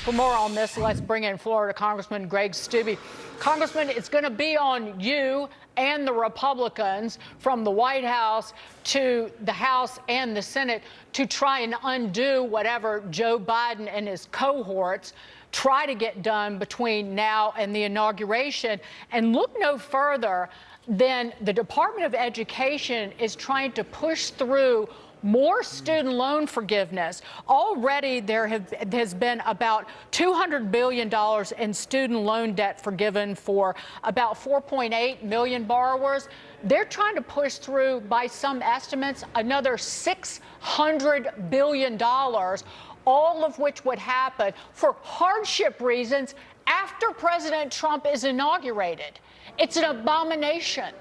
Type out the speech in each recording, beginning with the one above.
For more on this, let's bring in Florida Congressman Greg Steube. Congressman, it's going to be on you and the Republicans from the White House to the House and the Senate to try and undo whatever Joe Biden and his cohorts try to get done between now and the inauguration. And look no further than the Department of Education is trying to push through more student loan forgiveness. Already there has been about $200 billion in student loan debt forgiven for about 4.8 million borrowers. They're trying to push through, by some estimates, another $600 billion, all of which would happen for hardship reasons after President Trump is inaugurated. It's an abomination.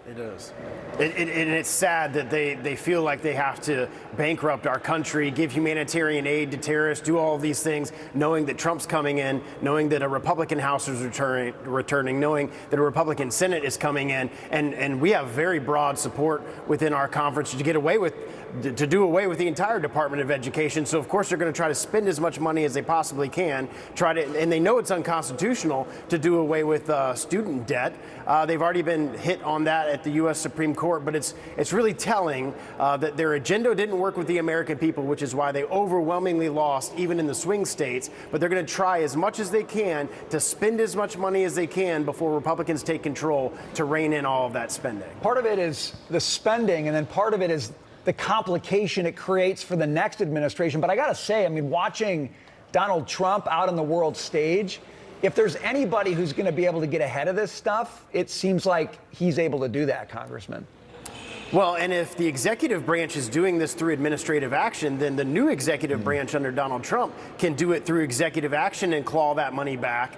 It is. And it's sad that they feel like they have to bankrupt our country, give humanitarian aid to terrorists, do all of these things, knowing that Trump's coming in, knowing that a Republican House is returning, knowing that a Republican Senate is coming in. And we have very broad support within our conference to do away with the entire Department of Education. So, of course, they're going to try to spend as much money as they possibly can, and they know it's unconstitutional to do away with student debt. They've already been hit on that at the U.S. Supreme Court, but it's really telling that their agenda didn't work with the American people, which is why they overwhelmingly lost, even in the swing states. But they're going to try as much as they can to spend as much money as they can before Republicans take control to rein in all of that spending. Part of it is the spending, and then part of it is the complication it creates for the next administration. But I got to say, I mean, watching Donald Trump out on the world stage, if there's anybody who's going to be able to get ahead of this stuff, it seems like he's able to do that, Congressman. Well, and if the executive branch is doing this through administrative action, then the new executive branch under Donald Trump can do it through executive action and claw that money back,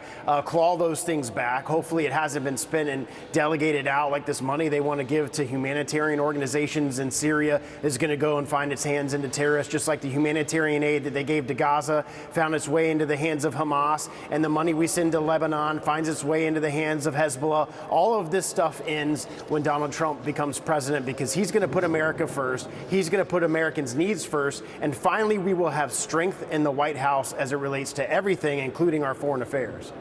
claw those things back. Hopefully it hasn't been spent and delegated out like this money they want to give to humanitarian organizations in Syria is going to go and find its hands into terrorists, just like the humanitarian aid that they gave to Gaza found its way into the hands of Hamas, and the money we send to Lebanon finds its way into the hands of Hezbollah. All of this stuff ends when Donald Trump becomes president, because he's going to put America first. He's going to put Americans' needs first. And finally, we will have strength in the White House as it relates to everything, including our foreign affairs.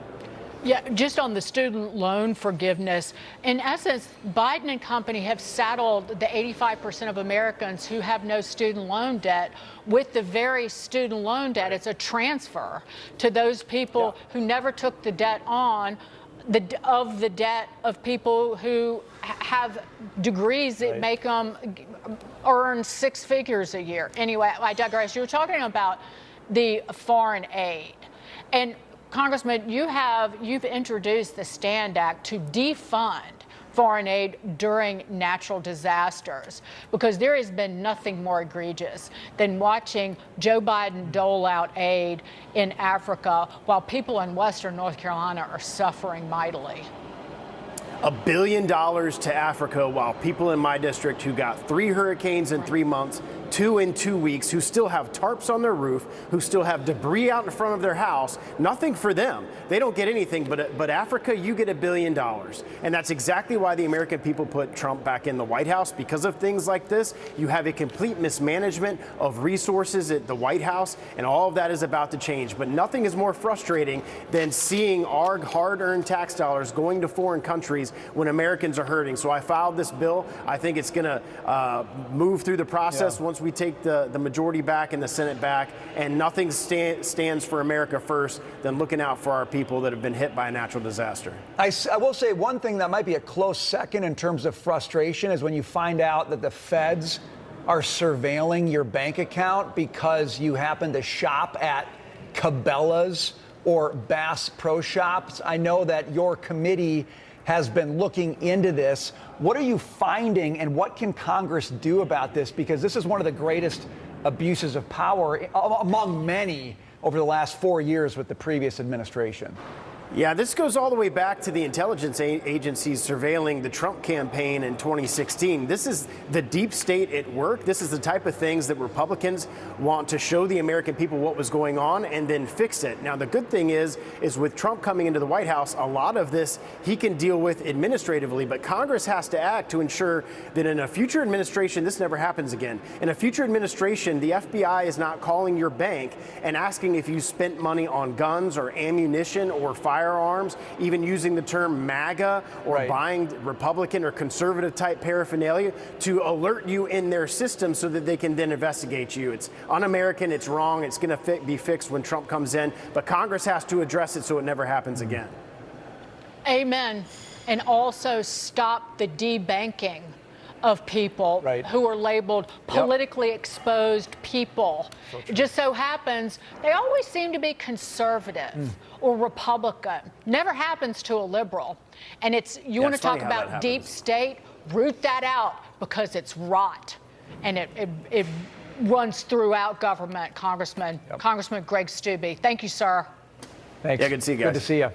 Yeah, just on the student loan forgiveness, in essence, Biden and company have saddled the 85% of Americans who have no student loan debt with the very student loan debt. It's a transfer to those people who never took the debt on, the debt of people who have degrees that make them earn six figures a year. Anyway, I digress. You were talking about the foreign aid. And Congressman, you've introduced the STAND Act to defund foreign aid during natural disasters, because there has been nothing more egregious than watching Joe Biden dole out aid in Africa while people in Western North Carolina are suffering mightily. $1 billion to Africa, while people in my district who got 3 hurricanes in 3 months, 2 in 2 weeks, who still have tarps on their roof, who still have debris out in front of their house, nothing for them. They don't get anything, but Africa, you get $1 billion. And that's exactly why the American people put Trump back in the White House, because of things like this. You have a complete mismanagement of resources at the White House, and all of that is about to change. But nothing is more frustrating than seeing our hard-earned tax dollars going to foreign countries when Americans are hurting. So I filed this bill. I think it's going to move through the process once we take the majority back and the Senate back, and nothing stands for America first than looking out for our people that have been hit by a natural disaster. I will say one thing that might be a close second in terms of frustration is when you find out that the feds are surveilling your bank account because you happen to shop at Cabela's or Bass Pro Shops. I know that your committee has been looking into this. What are you finding, and what can Congress do about this? Because this is one of the greatest abuses of power among many over the last 4 years with the previous administration. Yeah, this goes all the way back to the intelligence agencies surveilling the Trump campaign in 2016. This is the deep state at work. This is the type of things that Republicans want to show the American people what was going on and then fix it. Now, the good thing is with Trump coming into the White House, a lot of this he can deal with administratively, but Congress has to act to ensure that in a future administration, this never happens again. In a future administration, the FBI is not calling your bank and asking if you spent money on guns or ammunition or firearms, even using the term MAGA or buying Republican or conservative type paraphernalia to alert you in their system so that they can then investigate you. It's un-American, it's wrong, it's going to be fixed when Trump comes in, but Congress has to address it so it never happens again. Amen. And also stop the debanking of people who are labeled politically exposed people. It just so happens they always seem to be conservative or Republican. Never happens to a liberal. And it's you want to talk about deep state, root that out because it's rot. And it runs throughout government, Congressman Greg Steube. Thank you, sir. Thanks. Yeah, good to see you guys. Good to see you.